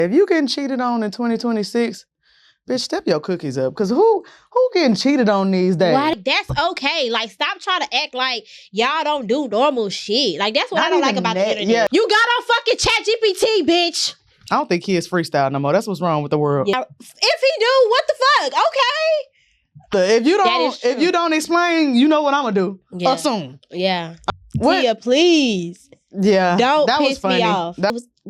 If you getting cheated on in 2026, bitch, step your cookies up. Because who getting cheated on these days? Why? That's okay. Like, stop trying to act like y'all don't do normal shit. Like, that's what I don't like about the internet. Yeah. You got on fucking ChatGPT, bitch. I don't think kids freestyle no more. That's what's wrong with the world. Yeah. If he do, what the fuck? Okay. If you don't explain, you know what I'm gonna do. Yeah. Assume. Yeah. What? Tia, please. Yeah. Don't that piss was funny. me off.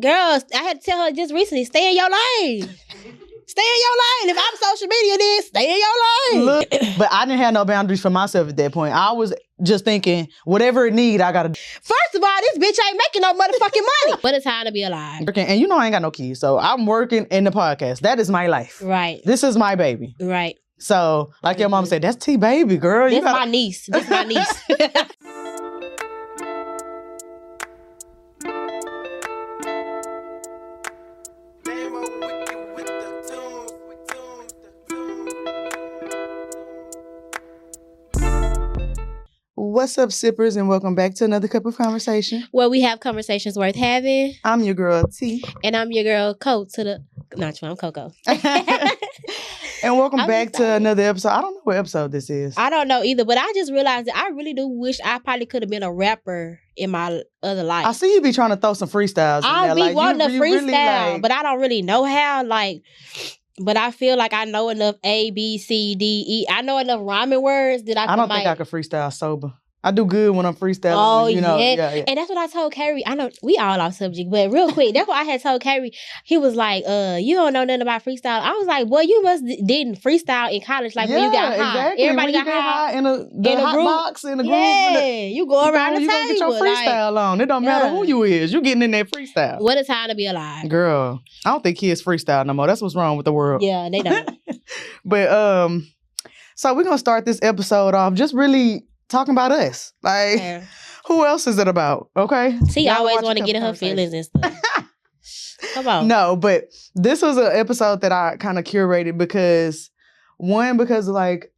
Girls, I had to tell her just recently, stay in your lane. Stay in your lane. If I'm social media, then stay in your lane. Look, but I didn't have no boundaries for myself at that point. I was just thinking, whatever it need, I gotta do. First of all, this bitch ain't making no motherfucking money. What a time to be alive. And you know I ain't got no kids, so I'm working in the podcast. That is my life. Right. This is my baby. Right. So, like your mom said, that's T baby, girl. This my niece. This my niece. What's up, sippers, and welcome back to another cup of conversation. Where we have conversations worth having. I'm your girl, T. And I'm your girl, I'm Coco. And welcome back to another episode. I don't know what episode this is. I don't know either, but I just realized that I really do wish I probably could have been a rapper in my other life. I see you be trying to throw some freestyles in I there. be wanting to freestyle, really, but I don't really know how, but I feel like I know enough A, B, C, D, E. I know enough rhyming words that I don't think I could freestyle sober. I do good when I'm freestyling. Oh, yeah. And that's what I told Carrie. I know we all off subject, but real quick, that's what I had told Carrie. He was like, you don't know nothing about freestyle. I was like, boy, you must didn't freestyle in college, like when you got high. Exactly. Everybody when got high in the hot group. box, in the group. Yeah, you go around the table. You gonna get your freestyle on. It don't matter who you is. You getting in that freestyle. What a time to be alive. Girl, I don't think kids freestyle no more. That's what's wrong with the world. Yeah, they don't. But, so we're going to start this episode off just really talking about us. Like, who else is it about? Okay. She always want to get in her feelings and stuff. Come on. No, but this was an episode that I kind of curated because like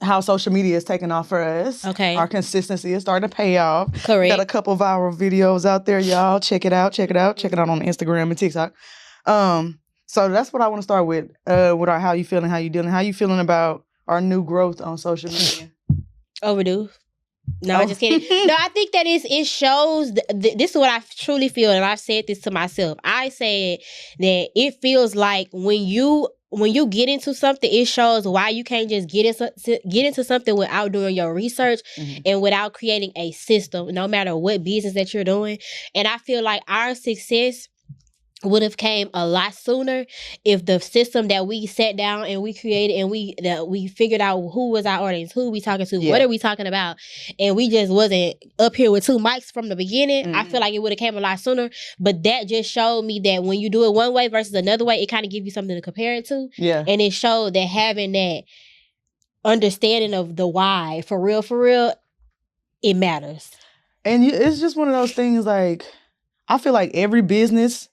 how social media is taking off for us. Okay. Our consistency is starting to pay off. Correct. Got a couple viral videos out there, y'all. Check it out. Check it out on Instagram and TikTok. So that's what I want to start with our how you feeling, how you dealing, how you feeling about our new growth on social media. Overdue. No, I'm just kidding. No, I think that it shows, this is what I truly feel, and I've said this to myself. I said that it feels like when you get into something, it shows why you can't just get into something without doing your research and without creating a system, no matter what business that you're doing. And I feel like our success would have came a lot sooner if the system that we sat down and we created and we figured out who was our audience, who we talking to, what are we talking about, and we just wasn't up here with two mics from the beginning. I feel like it would have came a lot sooner. But that just showed me that when you do it one way versus another way, it kind of gives you something to compare it to. Yeah. And it showed that having that understanding of the why, for real, it matters. And it's just one of those things, like, I feel like every business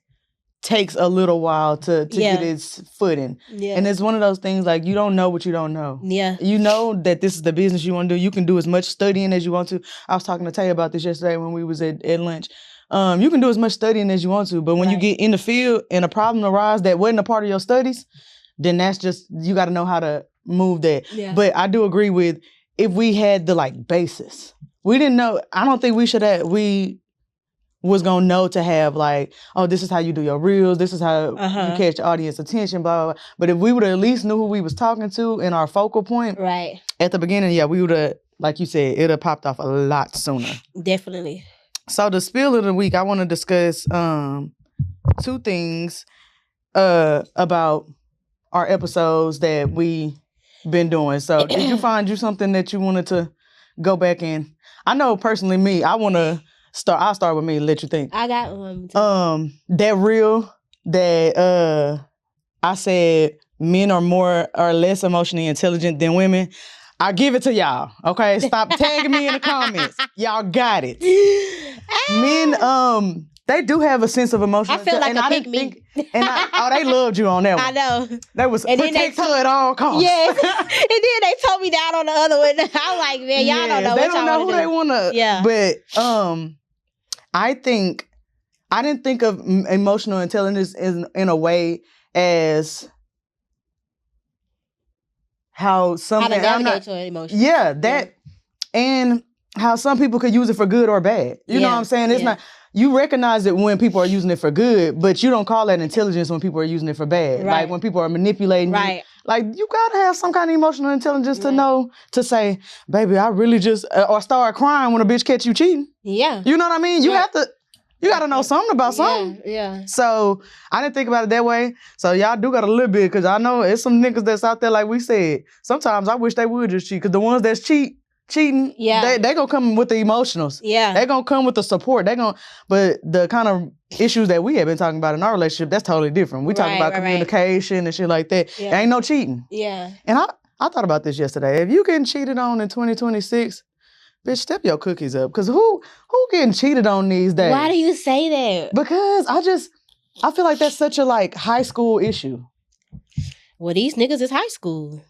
takes a little while to get its footing. Yeah. And it's one of those things, like, you don't know what you don't know. Yeah. You know that this is the business you want to do. You can do as much studying as you want to. I was talking to Tay about this yesterday when we was at lunch. You can do as much studying as you want to, but when you get in the field and a problem arises that wasn't a part of your studies, then that's just, you got to know how to move that. Yeah. But I do agree with, if we had the, like, basis. We didn't know, I don't think we was gonna know to have, like, oh, this is how you do your reels, this is how you catch the audience attention, blah, blah, blah. But if we would have at least knew who we was talking to in our focal point at the beginning, we would have, like you said, it would have popped off a lot sooner. Definitely. So the spiel of the week, I want to discuss two things about our episodes that we been doing. So did you find you something that you wanted to go back in? I know personally me, I'll start with me, let you think. I got one. That reel that I said men are more or less emotionally intelligent than women. I give it to y'all. Okay, stop tagging me in the comments. Y'all got it. Men, they do have a sense of emotion. I feel like a pick me. They loved you on that one. I know. That was protect her at all costs. Yes. And then they told me down on the other one. I'm like, man, y'all don't know what y'all want to do. They don't know who they want to. Yeah. But I think I didn't think of emotional intelligence in a way as how some How to navigate your emotions. Yeah, that and how some people could use it for good or bad. You know what I'm saying? It's not, you recognize it when people are using it for good, but you don't call that intelligence when people are using it for bad. Like when people are manipulating you. Like you gotta have some kind of emotional intelligence to know, to say, baby, I really just, or start crying when a bitch catch you cheating. Yeah. You know what I mean? You have to, you gotta know something about something. Yeah. So I didn't think about it that way. So y'all do got a little bit, because I know it's some niggas that's out there, like we said. Sometimes I wish they would just cheat, because the ones that's cheating, they gonna come with the emotionals. Yeah. They gonna come with the support. But the kind of issues that we have been talking about in our relationship, that's totally different. We talk about communication and shit like that. There ain't no cheating. Yeah. And I thought about this yesterday. If you getting cheated on in 2026, bitch, step your cookies up. Because who getting cheated on these days? Why do you say that? Because I feel like that's such a like high school issue. Well, these niggas is high school.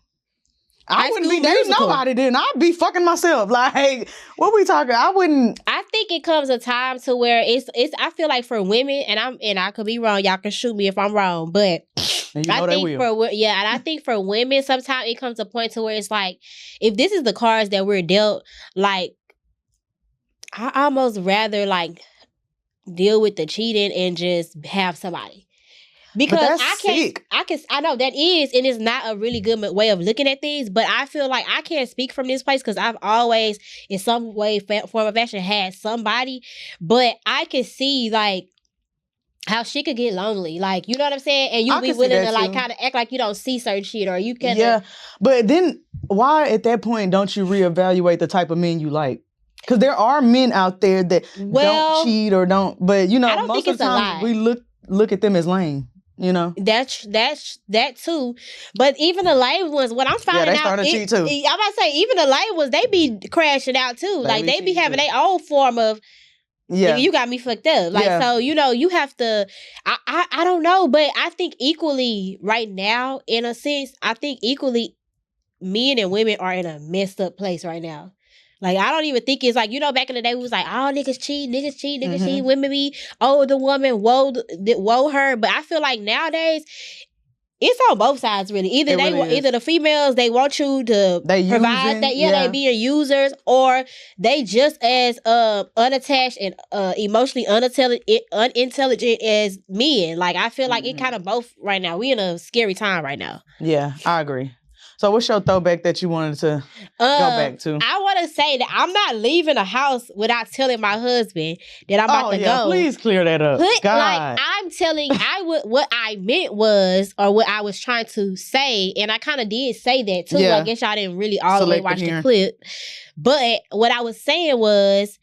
I wouldn't be dating nobody then. I'd be fucking myself. Like, what we talking? I wouldn't. I think it comes a time to where it's. I feel like for women, and I could be wrong. Y'all can shoot me if I'm wrong, but and you know they will. and I think for women, sometimes it comes a point to where it's like, if this is the cards that we're dealt, like, I almost rather like deal with the cheating and just have somebody. Because I know that is, and it's not a really good way of looking at things, but I feel like I can't speak from this place because I've always, in some way, form of fashion, had somebody, but I can see, like, how shit could get lonely. Like, you know what I'm saying? And you be willing to, like, kind of act like you don't see certain shit, or you can. Yeah, but then why at that point don't you reevaluate the type of men you like? Because there are men out there that don't cheat or don't, but, you know, most of the time we look at them as lame. You know, that's that too. But even the lame ones, what I'm finding out, they starting to cheat too. I'm about to say, even the lame ones, they be crashing out too. Like they be having their own form of. Yeah, you got me fucked up. Like so, you know, you have to. I don't know, but I think equally right now, in a sense, I think equally, men and women are in a messed up place right now. Like, I don't even think it's like, you know, back in the day, we was like, oh, niggas cheat, women be, oh, the woman, woe her. But I feel like nowadays, it's on both sides, really. Either either the females, they want you to provide that, they being users, or they just as unattached and emotionally unintelligent as men. Like, I feel like it kind of both right now. We in a scary time right now. Yeah, I agree. So what's your throwback that you wanted to go back to? I want to say that I'm not leaving the house without telling my husband that I'm about to go. Please clear that up. Like, I'm telling, what I meant was, or what I was trying to say, and I kind of did say that too. I guess y'all didn't really all the way watch the clip. But what I was saying was,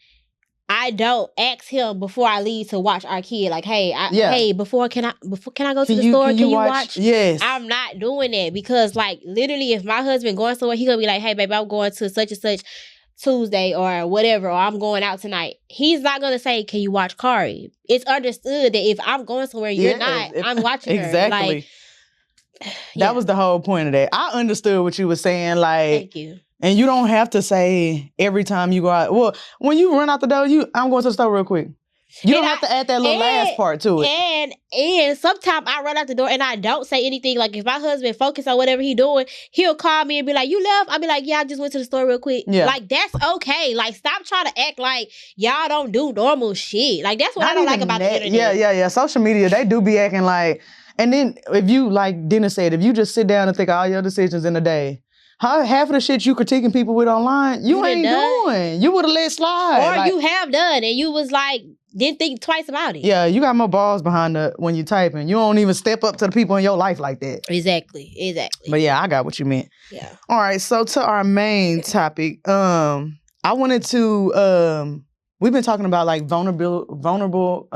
I don't ask him before I leave to watch our kid. Like, hey, can I go to the store? Can you watch? Yes. I'm not doing that because, like, literally, if my husband going somewhere, he gonna be like, hey, baby, I'm going to such and such Tuesday or whatever, or I'm going out tonight. He's not gonna say, can you watch Kari? It's understood that if I'm going somewhere, you're not. I'm watching her. Exactly. Like, that was the whole point of that. I understood what you were saying. Like, thank you. And you don't have to say every time you go out. Well, when you run out the door, I'm going to the store real quick. You don't have to add that little last part to it. And sometimes I run out the door and I don't say anything. Like, if my husband focus on whatever he doing, he'll call me and be like, you left? I'll be like, yeah, I just went to the store real quick. Yeah. Like, that's okay. Like, stop trying to act like y'all don't do normal shit. Like, that's what I don't like about the internet. Yeah. Social media, they do be acting like, and then if you, like Dennis said, if you just sit down and think of all your decisions in a day, half of the shit you critiquing people with online, you ain't doing. You would have let slide. Or like, you have done, and you was like, didn't think twice about it. Yeah, you got more balls behind when you typing. You don't even step up to the people in your life like that. Exactly. But yeah, I got what you meant. Yeah. All right, so to our main topic, I wanted to, we've been talking about like vulnerable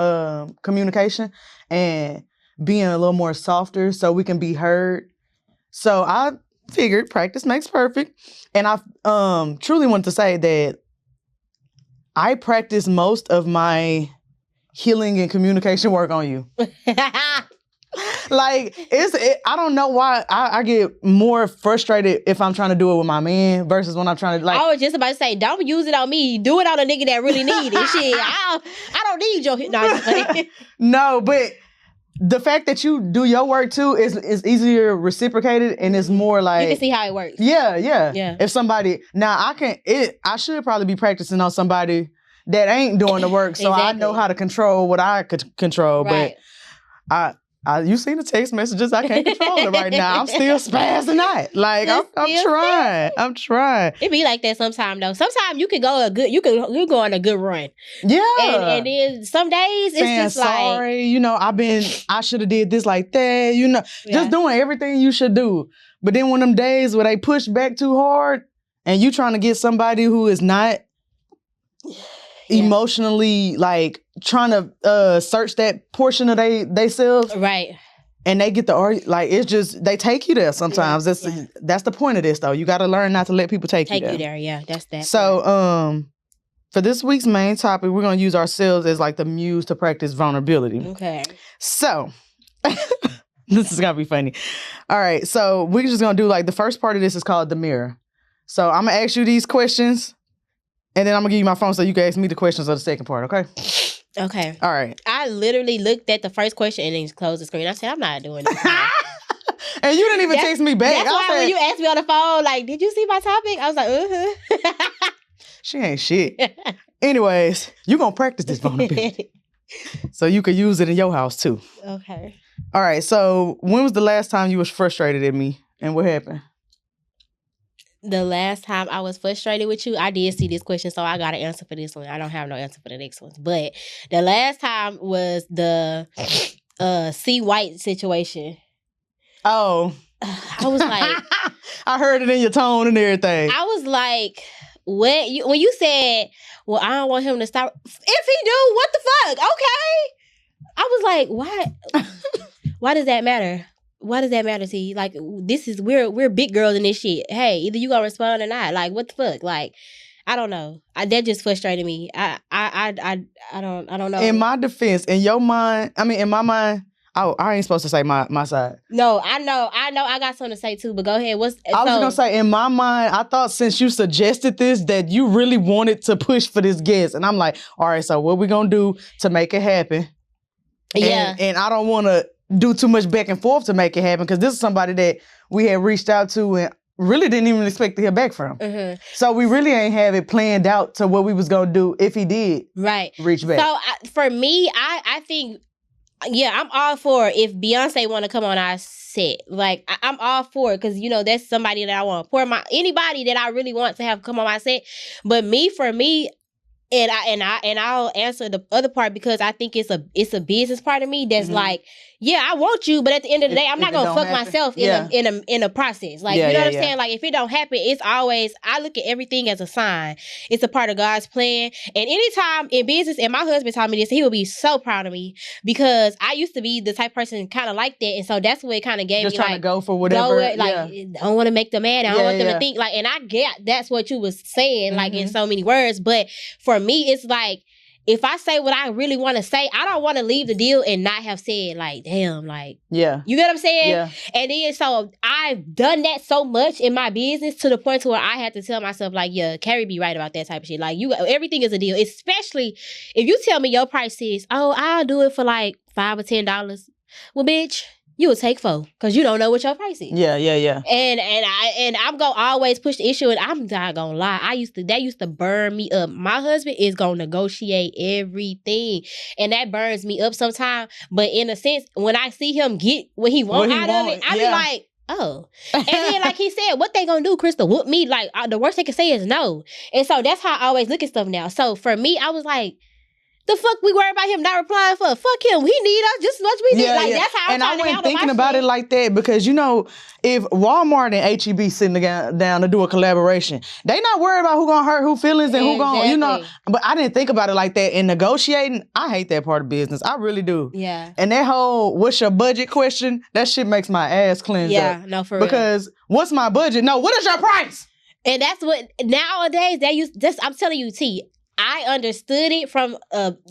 communication and being a little more softer so we can be heard. So I figured practice makes perfect. And I truly want to say that I practice most of my healing and communication work on you. Like, I don't know why I get more frustrated if I'm trying to do it with my man versus when I'm trying to, like. I was just about to say, don't use it on me. Do it on a nigga that really need it. Shit, I don't need your... No, I'm just playing. No, but the fact that you do your work too is easier reciprocated, and it's more like... You can see how it works. Yeah. If somebody... Now, I should probably be practicing on somebody that ain't doing the work, so I know how to control what I could control, right. but you seen the text messages, I can't control it right now. I'm still spazzing out. Like, I'm trying. It be like that sometimes though. Sometimes you can go you go on a good run. Yeah. And then some days it's just sorry, like, I should have did this like that, just doing everything you should do. But then one of them days where they push back too hard and you trying to get somebody who is not emotionally, like, trying to search that portion of they selves. Right. And they get like, it's just, they take you there sometimes. That's the point of this, though. You got to learn not to let people take you there. Yeah, that's that. So, for this week's main topic, we're going to use ourselves as, like, the muse to practice vulnerability. Okay. So, this is going to be funny. All right, so we're just going to do, like, the first part of this is called the mirror. So, I'm going to ask you these questions. And then I'm going to give you my phone so you can ask me the questions of the second part, okay? Okay. All right. I literally looked at the first question and then closed the screen. I said, I'm not doing this. And you didn't even text me back. That's why when you asked me on the phone, like, did you see my topic? I was like, She ain't shit. Anyways, you're going to practice this vulnerability. So you could use it in your house, too. Okay. All right. So when was the last time you was frustrated at me? And what happened? The last time I was frustrated with you, I did see this question, so I got an answer for this one. I don't have no answer for the next one. But the last time was the C. White situation. Oh. I was like... I heard it in your tone and everything. I was like, what? When you said, well, I don't want him to stop. If he do, what the fuck? Okay. I was like, why? Why does that matter? Why does that matter to you? Like, we're big girls in this shit. Hey, either you gonna respond or not. Like, what the fuck? Like, I don't know. That just frustrated me. I don't know. In my defense, in your mind, in my mind, I ain't supposed to say my side. No, I know. I got something to say too, but go ahead. I was just gonna say, in my mind, I thought since you suggested this, that you really wanted to push for this guest. And I'm like, all right, so what we gonna do to make it happen? Yeah. And I don't want to do too much back and forth to make it happen, because this is somebody that we had reached out to and really didn't even expect to hear back from. Mm-hmm. So we really ain't have it planned out to what we was gonna do if he did reach back. So for me, I think, I'm all for if Beyonce want to come on our set. Like, I'm all for it, because that's somebody that I want. Anybody that I really want to have come on my set. But for me. And I'll answer the other part, because I think it's a business part of me that's like, I want you, but at the end of the day, I'm not gonna fuck myself in a process. Like, you know what I'm saying? Like, if it don't happen, it's always, I look at everything as a sign. It's a part of God's plan. And anytime in business, and my husband taught me this, he would be so proud of me, because I used to be the type person kind of like that, and so that's what it kind of gave just me. Just trying to go for whatever. I don't want to make them mad. I don't want them to think like. And I get that's what you was saying, like in so many words. But for me, it's like, if I say what I really want to say, I don't want to leave the deal and not have said, like, damn, like, you get what I'm saying? Yeah. And then, so I've done that so much in my business to the point to where I had to tell myself, like, Carrie be right about that type of shit. Like, everything is a deal, especially if you tell me your price is, I'll do it for like $5 or $10. Well, bitch, you will take $4, because you don't know what your price is. Yeah. And I'm gonna always push the issue, and I'm not gonna lie. That used to burn me up. My husband is gonna negotiate everything, and that burns me up sometimes. But in a sense, when I see him get what he wants out of it, I be like, oh. And then, like he said, what they gonna do, Crystal? Whoop me? Like, the worst they can say is no. And so that's how I always look at stuff now. So for me, I was like, the fuck we worry about him not replying for? Fuck him. He need us just as much as we need. That's how I'm trying to handle my shit. And I wasn't thinking about it like that, because, if Walmart and H-E-B sitting down to do a collaboration, they not worried about who gonna hurt who feelings and who gonna, But I didn't think about it like that. In negotiating, I hate that part of business. I really do. Yeah. And that whole, what's your budget question, that shit makes my ass cleanse up. Yeah, no, for real. Because what's my budget? No, what is your price? And that's what, nowadays, I'm telling you, T, I understood it from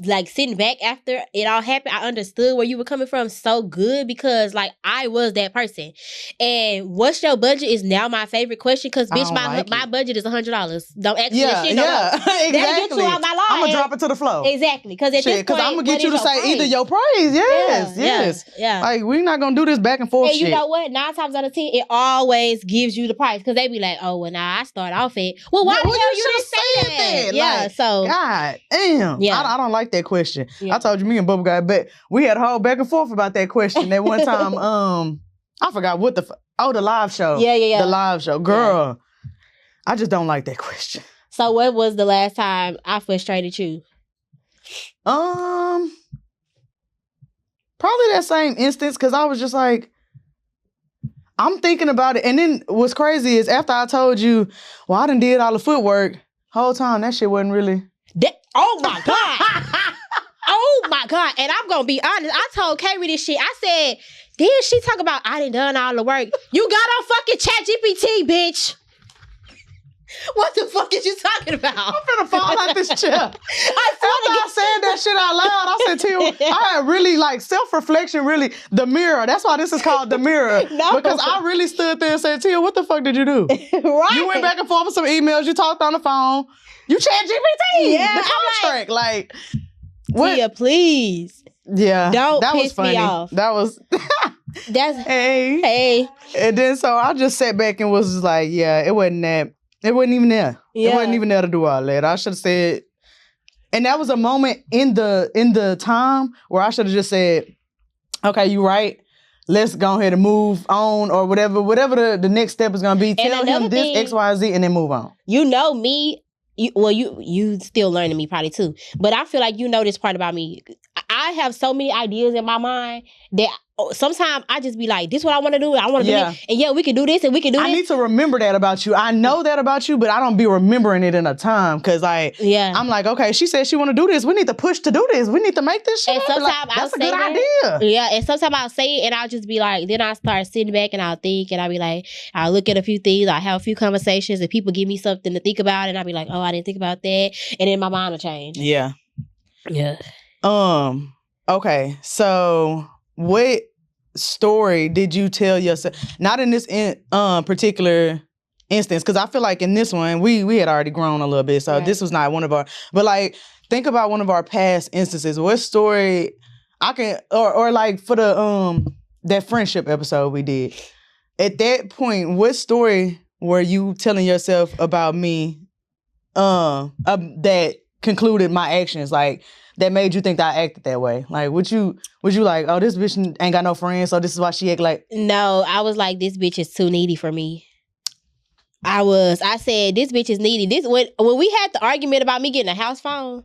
like sitting back after it all happened. I understood where you were coming from so good because like I was that person. And what's your budget is now my favorite question because bitch, my budget is $100. Don't ask me that shit no more. Exactly. Get you out my life. I'm gonna drop it to the floor. Exactly. Because at this point, because I'm gonna get you to say price? Either your praise, yes. Yeah. Like we're not gonna do this back and forth. And you know what? 9 times out of 10, it always gives you the price because they be like, oh, well, now I start off at. Well, why the hell you didn't say that? Yeah. Like, so God damn. Yeah. I don't like that question. Yeah. I told you me and Bubba got but we had a whole back and forth about that question that one time. I forgot what the live show. Yeah. The live show. Girl, I just don't like that question. So what was the last time I frustrated you? Probably that same instance because I was just like, I'm thinking about it. And then what's crazy is after I told you, well, I done did all the footwork, whole time that shit wasn't really. Oh my God. Oh my God. And I'm going to be honest. I told Kaylee this shit. I said, did she talk about I done all the work? You got on fucking ChatGPT, bitch. What the fuck is you talking about? I'm finna fall out this chair. After I said that shit out loud, I said to you, I had really like self-reflection, really, the mirror. That's why this is called the mirror. No. Because I really stood there and said, Tia, what the fuck did you do? Right. You went back and forth with some emails, you talked on the phone, you ChatGPT. Yeah, the contract. Like, what? Tia, please. Yeah. Don't that piss was funny. me off. That was... That's... Hey. And then so I just sat back and was just like, yeah, it wasn't that. It wasn't even there. Yeah. It wasn't even there to do all that. I should have said, and that was a moment in the time where I should have just said, okay, you right. Let's go ahead and move on or whatever the next step is going to be. Tell him this, X, Y, Z, and then move on. You know me. You still learning me probably too. But I feel like you know this part about me. I have so many ideas in my mind that sometimes I just be like, this is what I want to do. I want to do it. And we can do this and we can do this. I need to remember that about you. I know that about you, but I don't be remembering it in a time. Because I'm like, okay, she said she want to do this. We need to push to do this. We need to make this shit. And sometimes that's a good idea. Yeah, and sometimes I'll say it and I'll just be like, then I'll start sitting back and I'll think and I'll be like, I'll look at a few things. I'll have a few conversations and people give me something to think about and I'll be like, oh, I didn't think about that. And then my mind will change. Yeah. Yeah. Okay, so what story did you tell yourself? Not in this particular instance, because I feel like in this one we had already grown a little bit, so this was not one of our. But like, think about one of our past instances. What story I can, or like for the that friendship episode we did. At that point, what story were you telling yourself about me? That concluded my actions, like. That made you think that I acted that way? Like, would you like, oh, this bitch ain't got no friends, so this is why she act like... No, I was like, this bitch is too needy for me. I said, this bitch is needy. When we had the argument about me getting a house phone,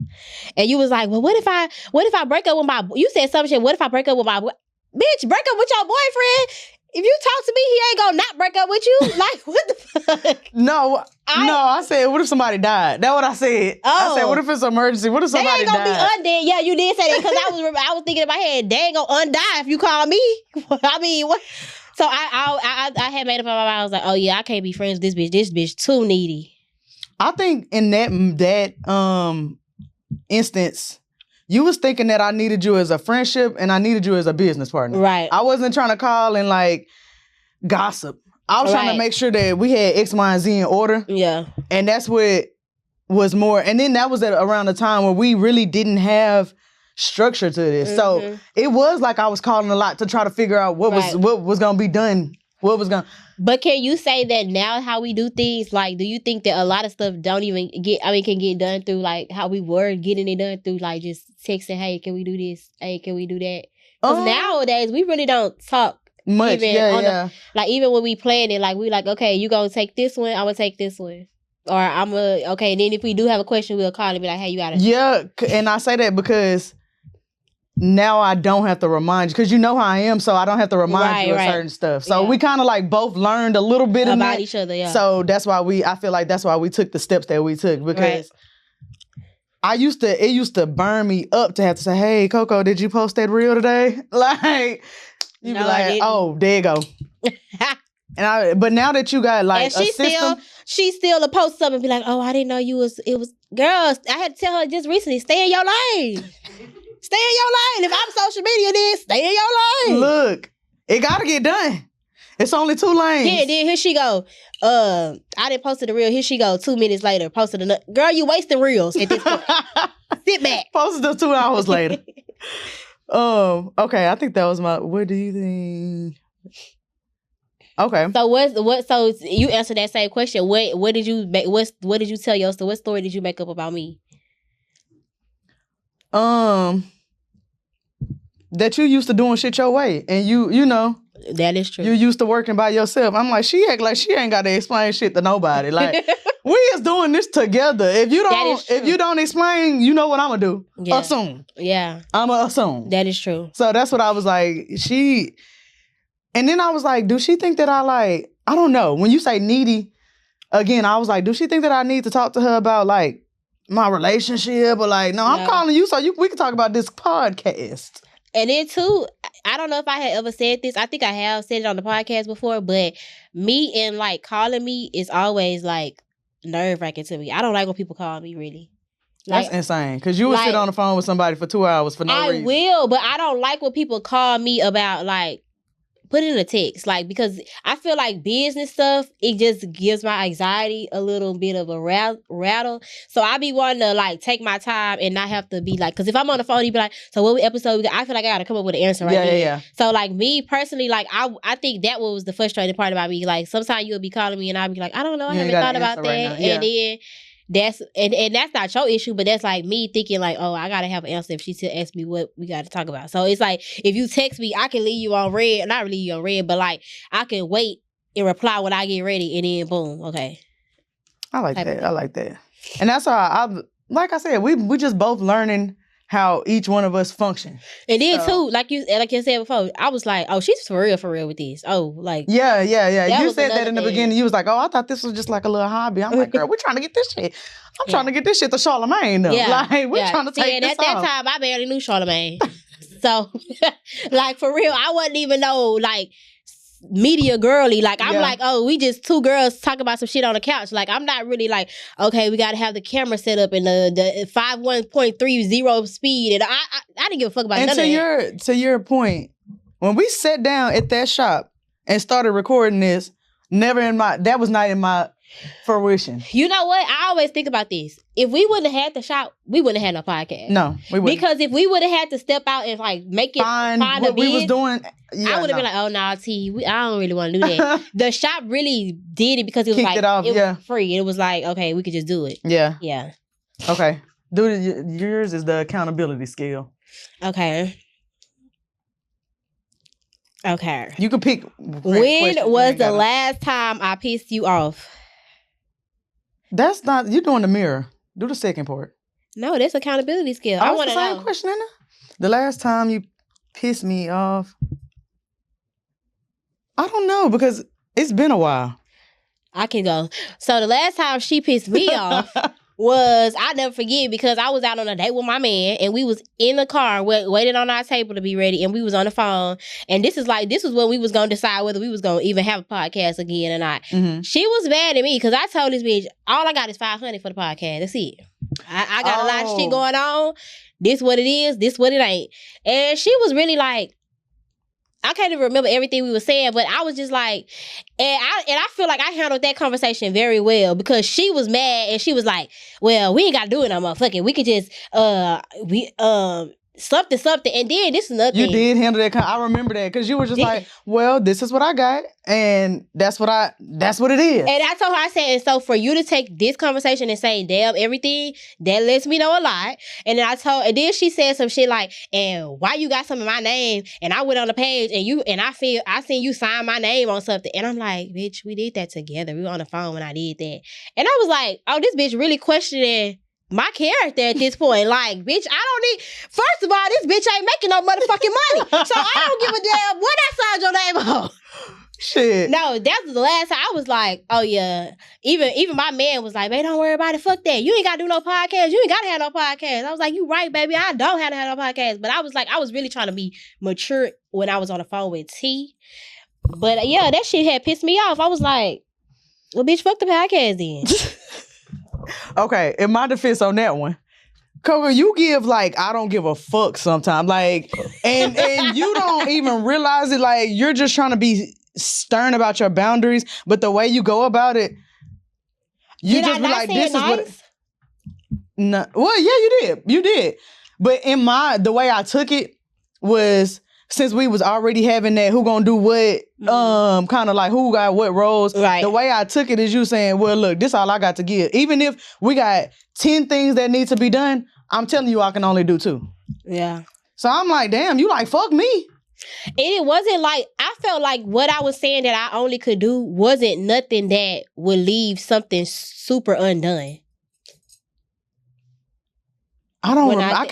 and you was like, well, what if I break up with my... You said some shit, what if I break up with my... Bitch, break up with your boyfriend? If you talk to me, he ain't gonna not break up with you. Like, what the fuck? No, I said, what if somebody died? That's what I said. I said, what if it's an emergency? What if somebody died? They ain't gonna be undead. Yeah, you did say that because I was thinking in my head, they ain't gonna undie if you call me. I mean, what? So I had made up my mind. I was like, oh yeah, I can't be friends with this bitch. This bitch too needy. I think in that instance, you was thinking that I needed you as a friendship and I needed you as a business partner. Right. I wasn't trying to call and like gossip. I was trying to make sure that we had X, Y, and Z in order. Yeah. And that's what was more. And then that was around the time where we really didn't have structure to this. Mm-hmm. So it was like I was calling a lot to try to figure out what was going to be done. But can you say that now how we do things, like, do you think that a lot of stuff can get done through like how we were getting it done through like just texting, hey, can we do this? Hey, can we do that? Because nowadays we really don't talk much. Like even when we plan it, like we like, okay, you gonna take this one, I'm gonna take this one. Or okay, and then if we do have a question, we'll call and be like, hey, you gotta. Yeah, and I say that because now I don't have to remind you, because you know how I am, so I don't have to remind you of certain stuff. So we kind of like both learned a little bit about each other, yeah. So that's why I feel like that's why we took the steps that we took, because it used to burn me up to have to say, hey, Coco, did you post that reel today? Like, you'd be like, oh, there you go. But now that you got like a system, she still will post something and be like, oh, I didn't know it was girls. I had to tell her just recently, stay in your lane. Stay in your lane. If I'm social media, then stay in your lane. Look, it gotta get done. It's only 2 lanes. Yeah, then here she go. I didn't post the reel. Here she go. 2 minutes later, posted another. Girl, you wasting reels at this point. Sit back. Posted them 2 hours later. Okay, I think that was my. What do you think? Okay. So so you answered that same question. What did you tell your story? What story did you make up about me? That you used to doing shit your way, and you know. That is true. You used to working by yourself. I'm like, she act like she ain't got to explain shit to nobody. Like, we is doing this together. If you don't explain, you know what I'm gonna do. Yeah. Assume. Yeah. I'ma assume. That is true. So that's what I was like. And then I was like, do she think that I don't know. When you say needy, again, I was like, do she think that I need to talk to her about like my relationship or like, no, I'm calling you so we can talk about this podcast. And then too, I don't know if I had ever said this. I think I have said it on the podcast before, but me and like calling me is always like nerve-wracking to me. I don't like when people call me, really. That's insane. Because you would sit on the phone with somebody for 2 hours for no reason. I will, but I don't like when people call me about like, put it in a text, like, because I feel like business stuff, it just gives my anxiety a little bit of a rattle. So I be wanting to like take my time and not have to be like, because if I'm on the phone, you be like, so what episode we got? I feel like I got to come up with an answer right now. Yeah. So like me personally, like I think that was the frustrating part about me. Like sometimes you'll be calling me and I'll be like, I don't know, I haven't thought about that. Right, and then that's not your issue, but that's like me thinking like, oh, I gotta have an answer if she still asks me what we gotta talk about. So it's like if you text me, I can leave you on red, not really you on red, but like I can wait and reply when I get ready, and then boom, okay. I like that. And that's how like I said, we just both learning how each one of us function. And then too, like you said before, I was like, oh, she's for real with this. Oh, like yeah. You said that in the beginning. You was like, oh, I thought this was just like a little hobby. I'm like, girl, we're trying to get this shit. I'm trying to get this shit to Charlamagne though. Yeah. Like we're trying to take this off. At that time, I barely knew Charlamagne. So, like for real, I wasn't even know like media girly. Like I'm like, oh, we just 2 girls talking about some shit on the couch. Like I'm not really like, okay, we gotta have the camera set up and the 51.30 speed, and I didn't give a fuck about none of that. To your point, when we sat down at that shop and started recording this, that was not in my fruition. You know what? I always think about this. If we wouldn't have had the shop, we wouldn't have had no podcast. No, we wouldn't. Because if we would have had to step out and like make it find what we was doing, I would have been like, oh no, T, I don't really want to do that. The shop really did it because it was like it was free. It was like, okay, we could just do it. Yeah. Yeah. Okay. Yours is the accountability skill. Okay. You can pick. When was the last time I pissed you off? That's not, you're doing the mirror. Do the second part. No, that's accountability skill. I want to know. That's the same question, isn't it? The last time you pissed me off, I don't know because it's been a while. I can go. So the last time she pissed me off was, I never forget, because I was out on a date with my man and we was in the car waiting on our table to be ready, and we was on the phone, and this was when we was going to decide whether we was going to even have a podcast again or not. Mm-hmm. She was mad at me because I told this bitch, all I got is $500 for the podcast. That's it. I got a lot of shit going on. This what it is, this what it ain't. And she was really like, I can't even remember everything we were saying, but I was just like, and I feel like I handled that conversation very well, because she was mad and she was like, well, we ain't got to do it no motherfucking. We could just, something. And then this is another thing. You did handle that. I remember that because you were just like, well, this is what I got, and that's what it is. And I told her, I said, and so for you to take this conversation and say, damn, everything, that lets me know a lot. And then she said some shit like, and why you got some of my name? And I went on the page and I seen you sign my name on something. And I'm like, bitch, we did that together. We were on the phone when I did that. And I was like, oh, this bitch really questioning my character at this point. Like, bitch, first of all, this bitch ain't making no motherfucking money. So I don't give a damn what I signed your name on. Shit. No, that was the last time I was like, oh yeah. Even my man was like, man, don't worry about it. Fuck that. You ain't got to do no podcast. You ain't got to have no podcast. I was like, you right, baby. I don't have to have no podcast. But I was like, I was really trying to be mature when I was on the phone with T. But yeah, that shit had pissed me off. I was like, Well, bitch, fuck the podcast then. Okay, in my defense on that one, Coco, you give like I don't give a fuck sometimes, like, and you don't even realize it. Like you're just trying to be stern about your boundaries, but the way you go about it, you just be like, "This is what." No, well, yeah, you did, but the way I took it was. Since we was already having that who gonna do what, kind of like who got what roles, right. The way I took it is you saying, well, look, this all I got to give. Even if we got 10 things that need to be done, I'm telling you I can only do 2. Yeah. So I'm like, damn, you like, fuck me. And it wasn't like, I felt like what I was saying that I only could do wasn't nothing that would leave something super undone. I don't remember. I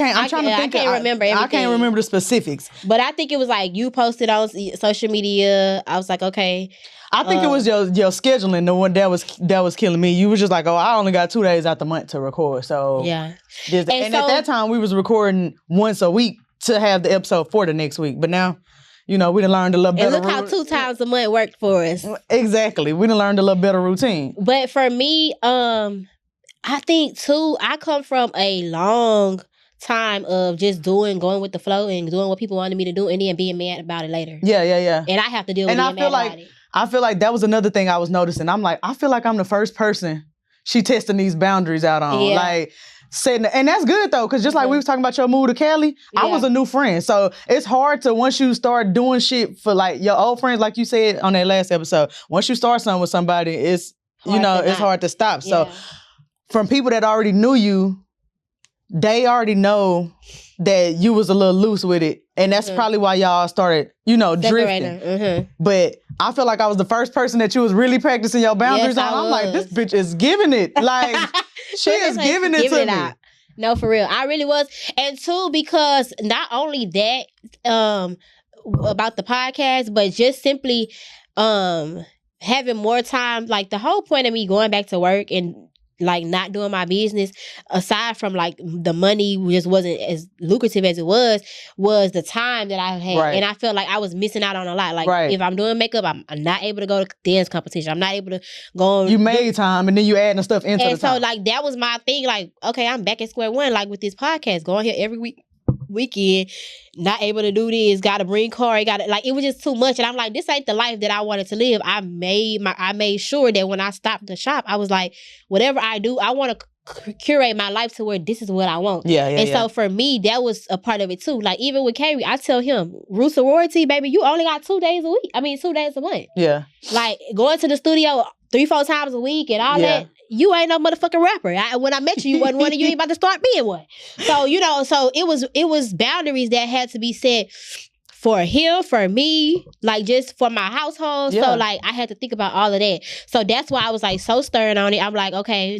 can't remember the specifics. But I think it was like you posted on social media. I was like, okay. I think it was your scheduling, the one that was killing me. You was just like, oh, I only got 2 days out the month to record. So yeah. And at that time, we was recording once a week to have the episode for the next week. But now, we done learned a little better. And look how 2 times a month worked for us. Exactly. We done learned a little better routine. But for me, I think too, I come from a long time of just going with the flow and doing what people wanted me to do and then being mad about it later. Yeah. And I have to deal with being mad about it. I feel like that was another thing I was noticing. I'm like, I feel like I'm the first person she testing these boundaries out on. Yeah. Like, and that's good though, because just like we was talking about your move to Cali, I was a new friend. So it's hard to, once you start doing shit for like your old friends, like you said on that last episode, once you start something with somebody, it's hard to stop. So from people that already knew you, they already know that you was a little loose with it. And that's probably why y'all started, drifting. But I feel like I was the first person that you was really practicing your boundaries on. I'm like, this bitch is giving it. Like, she is giving it to me. No, for real. I really was. And 2, because not only that, about the podcast, but just simply having more time. Like, the whole point of me going back to work and like not doing my business, aside from like the money just wasn't as lucrative as it was the time that I had. And I felt like I was missing out on a lot. Like if I'm doing makeup, I'm not able to go to dance competition. I'm not able to go on. You made time and then you adding stuff into the time. And so like that was my thing. Like, okay, I'm back at square one, like with this podcast, going here every weekend, not able to do this, gotta bring car, it was just too much. And I'm like, this ain't the life that I wanted to live. I made sure that when I stopped the shop, I was like, whatever I do, I want to curate my life to where this is what I want. So for me, that was a part of it too. Like even with Carrie, I tell him, Root Sorority, baby, you only got 2 days a week. 2 days a month. Yeah. Like going to the studio 3-4 times a week and all that. You ain't no motherfucking rapper. When I met you, you wasn't one, and you ain't about to start being one. So, so it was boundaries that had to be set for him, for me, like just for my household. So like I had to think about all of that. So that's why I was like so stern on it. I'm like, okay,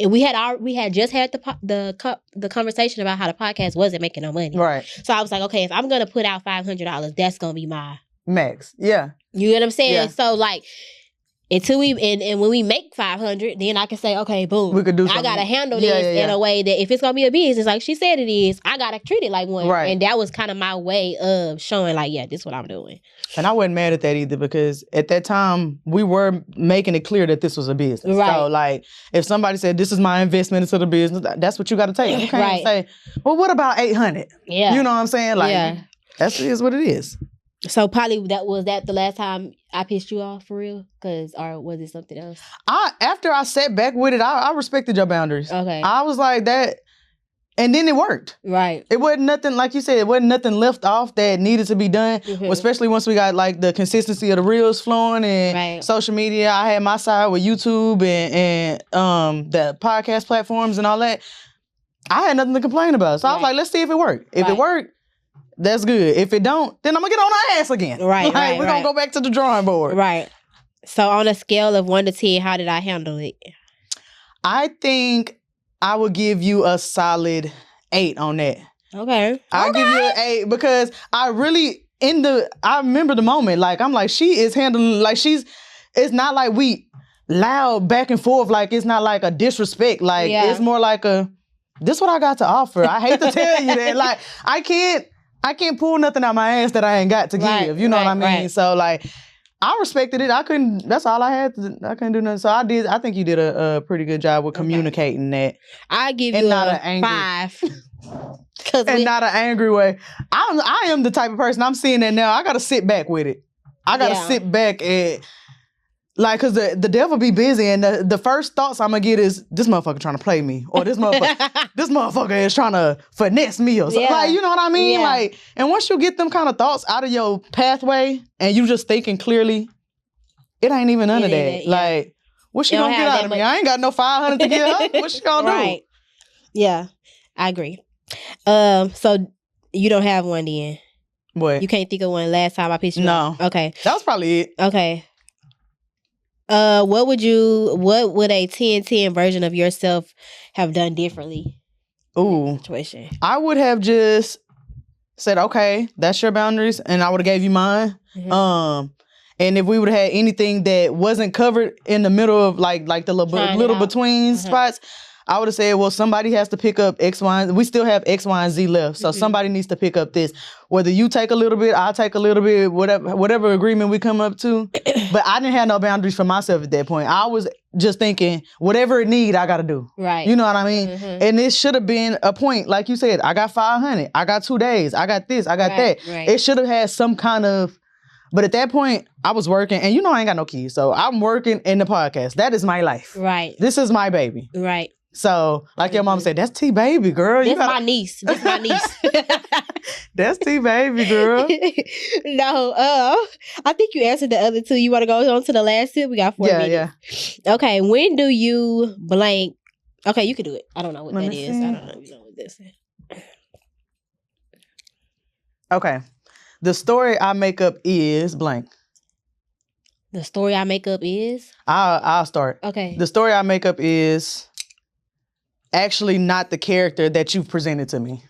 we had just had the conversation about how the podcast wasn't making no money. Right. So I was like, okay, if I'm gonna put out $500, that's gonna be my max. Yeah. You know what I'm saying? Yeah. So like, until we and when we make 500, then I can say, okay, boom, we could do something. I gotta handle this in a way that if it's gonna be a business, like she said it is, I gotta treat it like one. Right. And that was kind of my way of showing, like, yeah, this is what I'm doing. And I wasn't mad at that either, because at that time we were making it clear that this was a business. Right. So like, if somebody said this is my investment into the business, that's what you got to take. You can't say, well, what about 800? Yeah. You know what I'm saying? Like, that's is what it is. So probably was that the last time I pissed you off for real? Or was it something else? After I sat back with it, I respected your boundaries. Okay. I was like that, and then it worked. Right. It wasn't nothing, like you said, it wasn't nothing left off that needed to be done, especially once we got like the consistency of the reels flowing and social media. I had my side with YouTube and the podcast platforms and all that. I had nothing to complain about. So I was like, let's see if it worked. If it worked, that's good. If it don't, then I'm going to get on our ass again. Right, like, we're going to go back to the drawing board. Right. So on a scale of 1 to 10, how did I handle it? I think I would give you a solid 8 on that. Okay. I'll give you an 8 because I really, I remember the moment. Like, I'm like, she is handling, like it's not like we loud back and forth. Like, it's not like a disrespect. Like, it's more like this what I got to offer. I hate to tell you that. Like, I can't pull nothing out my ass that I ain't got to give. You know what I mean? Right. So like, I respected it. I couldn't. That's all I had. I couldn't do nothing. So I did. I think you did a pretty good job with communicating that. I give And you not a an angry- 5. And not an angry way. I am the type of person. I'm seeing that now. I gotta sit back with it. I gotta sit back and like, cause the devil be busy, and the first thoughts I'm gonna get is this motherfucker trying to play me, or this motherfucker is trying to finesse me, or something. Like, you know what I mean? Like, and once you get them kind of thoughts out of your pathway, and you just thinking clearly, it ain't even none of that. Like, what she gonna get out of me? I ain't got no 500 to get her. What she gonna do? Yeah, I agree. So you don't have one then? What? You can't think of one last time I pitched you? No. Okay. That was probably it. Okay. What would a 10-10 version of yourself have done differently? Ooh. Situation. I would have just said, okay, that's your boundaries, and I would have gave you mine. Mm-hmm. And if we would have had anything that wasn't covered in the middle of like the little between spots, I would have said, well, somebody has to pick up X, Y, and we still have X, Y, and Z left. So somebody needs to pick up this. Whether you take a little bit, I'll take a little bit, whatever agreement we come up to. But I didn't have no boundaries for myself at that point. I was just thinking, whatever it need, I got to do. Right. You know what I mean? Mm-hmm. And it should have been a point, like you said, I got 500, I got 2 days, I got this, I got that. Right. It should have had some kind of, but at that point, I was working, and I ain't got no kids. So I'm working in the podcast. That is my life. Right. This is my baby. Right. So, like your mom said, that's T baby, girl. That's my niece. That's my niece. That's T baby, girl. No, I think you answered the other 2. You want to go on to the last 2? We got 4 minutes. Yeah. Okay, when do you blank? Okay, you can do it. I don't know what that is. I don't know. You know what this is. Okay, the story I make up is blank. The story I make up is? I'll start. Okay. The story I make up is actually not the character that you've presented to me.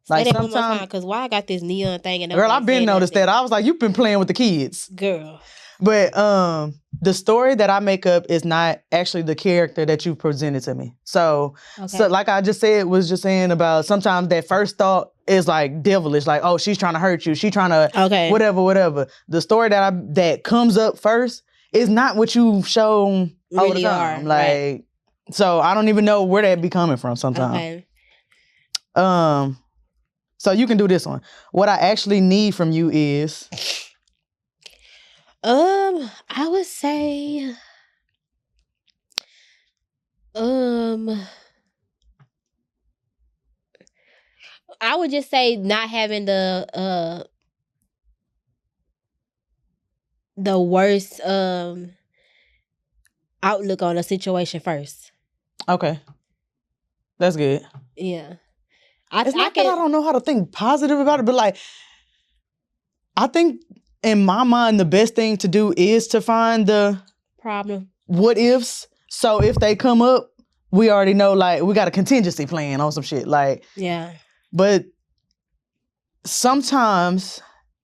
Like sometimes, because why I got this neon thing and girl, I've been noticed that. I was like, you've been playing with the kids, girl. But the story that I make up is not actually the character that you presented to me. So like I just said, was just saying about sometimes that first thought is like devilish, like, oh, she's trying to hurt you, she's trying to whatever. The story that comes up first is not what you've shown all the time. Like. So I don't even know where that be coming from sometimes. Okay. So you can do this one. What I actually need from you is I would say I would just say not having the worst outlook on a situation first. Okay. That's good. Yeah. It's not that I don't know how to think positive about it, but like, I think in my mind, the best thing to do is to find the problem. What ifs. So if they come up, we already know, like, we got a contingency plan on some shit. Like, yeah. But sometimes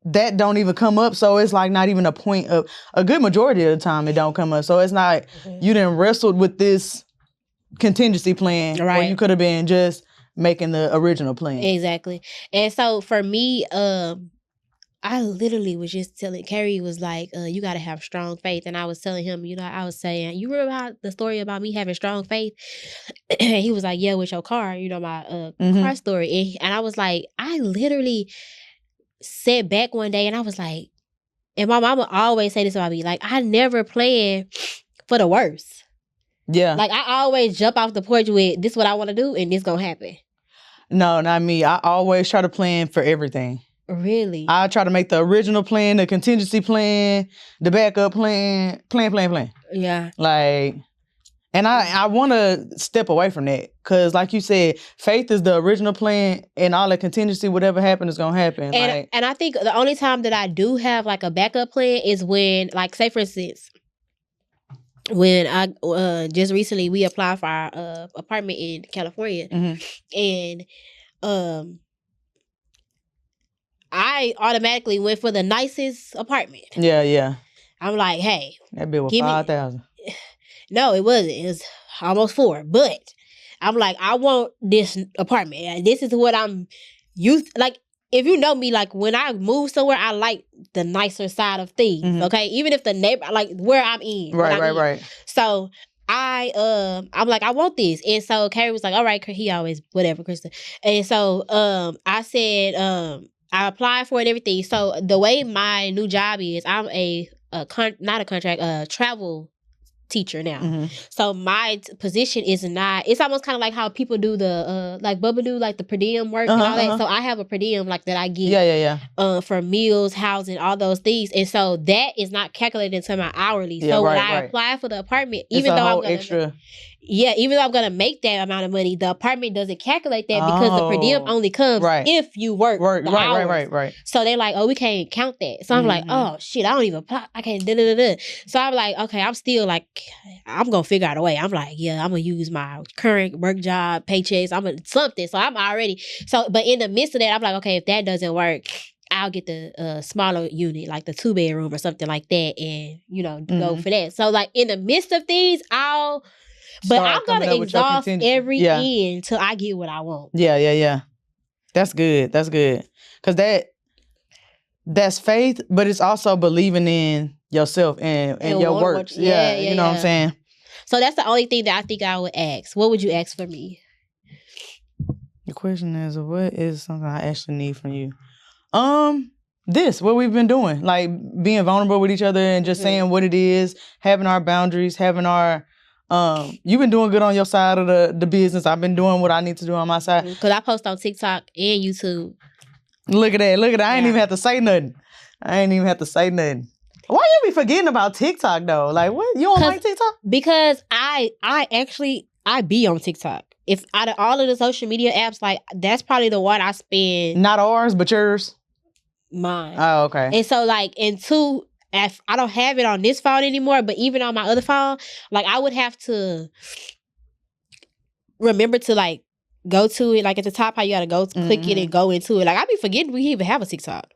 that don't even come up, so it's like not even a point of, a good majority of the time it don't come up. So it's not, you done wrestled with this contingency plan where you could have been just making the original plan. Exactly. And so for me, I literally was just telling, Carrie was like, you got to have strong faith. And I was telling him, I was saying, you remember about the story about me having strong faith? And he was like, yeah, with your car, my car story. And I was like, I literally sat back one day and I was like, and my mama always say this about me, like, I never plan for the worst. Yeah. Like, I always jump off the porch with, this what I want to do and this gonna happen. No, not me. I always try to plan for everything. Really? I try to make the original plan, the contingency plan, the backup plan. Yeah. Like, and I want to step away from that because, like you said, faith is the original plan, and all the contingency, whatever happens, is gonna happen. And I think the only time that I do have like a backup plan is when, like, say for instance, when I just recently we applied for our apartment in California, and I automatically went for the nicest apartment. Yeah. I'm like, hey, that bill was $5,000. No, it wasn't. It was almost $4,000. But I'm like, I want this apartment. This is what I'm used. Like, if you know me, like when I move somewhere, I like the nicer side of things. Okay, even if the neighbor, like where I'm in, right. So I'm like, I want this, and so Carrie was like, all right, he always whatever, Krista, and so I said I applied for it and everything. So the way my new job is, I'm not a contract, travel teacher now. So my position is not, it's almost kind of like how people do the like Bubba do, like the per diem work and all that. So I have a per diem like that I get for meals, housing, all those things. And so that is not calculated into my hourly. So when I apply for the apartment, even though I'm gonna even though I'm gonna make that amount of money, the apartment doesn't calculate that because the per diem only comes if you work the hours. Right. So they're like, oh, we can't count that. So I'm like, oh shit, I don't even apply. I can't So I'm like, okay, I'm still like, I'm gonna figure out a way. I'm like, yeah, I'm gonna use my current work job paychecks. I'm gonna something. So I'm already but in the midst of that, I'm like, okay, if that doesn't work, I'll get the smaller unit, like the 2-bedroom or something like that, and go for that. So like in the midst of these, but I'm gonna exhaust every end till I get what I want. Yeah. That's good. Cause that's faith, but it's also believing in yourself and your works. Yeah, you know what I'm saying? So that's the only thing that I think I would ask. What would you ask for me? The question is, what is something I actually need from you? What we've been doing, like being vulnerable with each other and just saying what it is, having our boundaries, having our you've been doing good on your side of the business. I've been doing what I need to do on my side. Because I post on TikTok and YouTube. Look at that. I ain't even have to say nothing. Why you be forgetting about TikTok though? Like what? You don't like TikTok? Because I be on TikTok. If out of all of the social media apps, like that's probably the one I spend. Not ours, but yours. Mine. Oh, okay. And so like if I don't have it on this phone anymore, but even on my other phone, like I would have to remember to like go to it, like at the top how you gotta go click it and go into it. Like I be forgetting we even have a TikTok.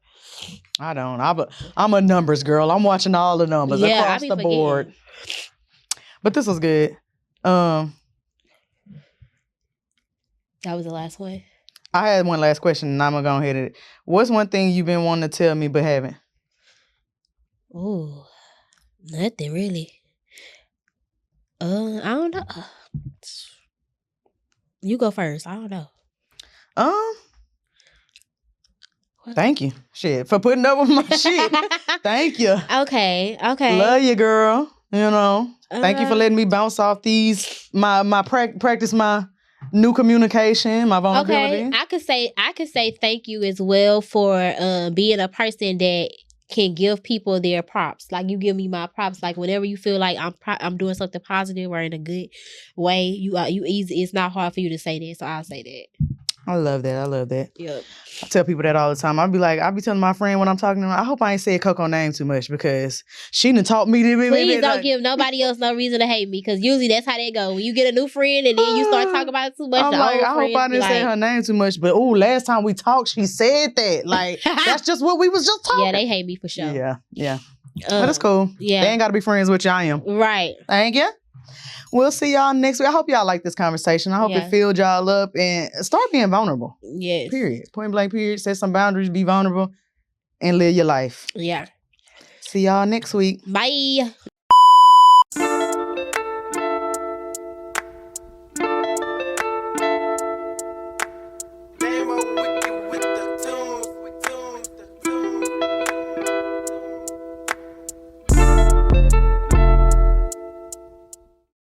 I don't. I'm a numbers girl. I'm watching all the numbers across the board. But this was good. That was the last one. I had one last question, and I'm gonna go ahead and. What's one thing you've been wanting to tell me but haven't? Oh, nothing really. I don't know. You go first. I don't know. Thank you, for putting up with my shit. Thank you. Okay. Love you, girl. Thank you for letting me bounce off these practice my new communication, my vulnerability. Okay, I could say thank you as well for being a person that can give people their props. Like you give me my props. Like whenever you feel like I'm doing something positive or in a good way, you easy. It's not hard for you to say that. So I'll say that. I love that. Yep. I tell people that all the time. I'll be telling my friend when I'm talking to her, I hope I ain't said Coco name too much because she done taught me to be. Please don't give nobody else no reason to hate me because usually that's how they go. When you get a new friend and then you start talking about it too much, I'm like, I hope I didn't say her name too much, but last time we talked, she said that. Like, that's just what we was just talking. Yeah, they hate me for sure. Yeah. But it's cool. Yeah. They ain't got to be friends with you, I am. Right. Thank you. We'll see y'all next week. I hope y'all like this conversation. I hope it filled y'all up and start being vulnerable. Yes. Period. Point blank period. Set some boundaries, be vulnerable, and live your life. Yeah. See y'all next week. Bye.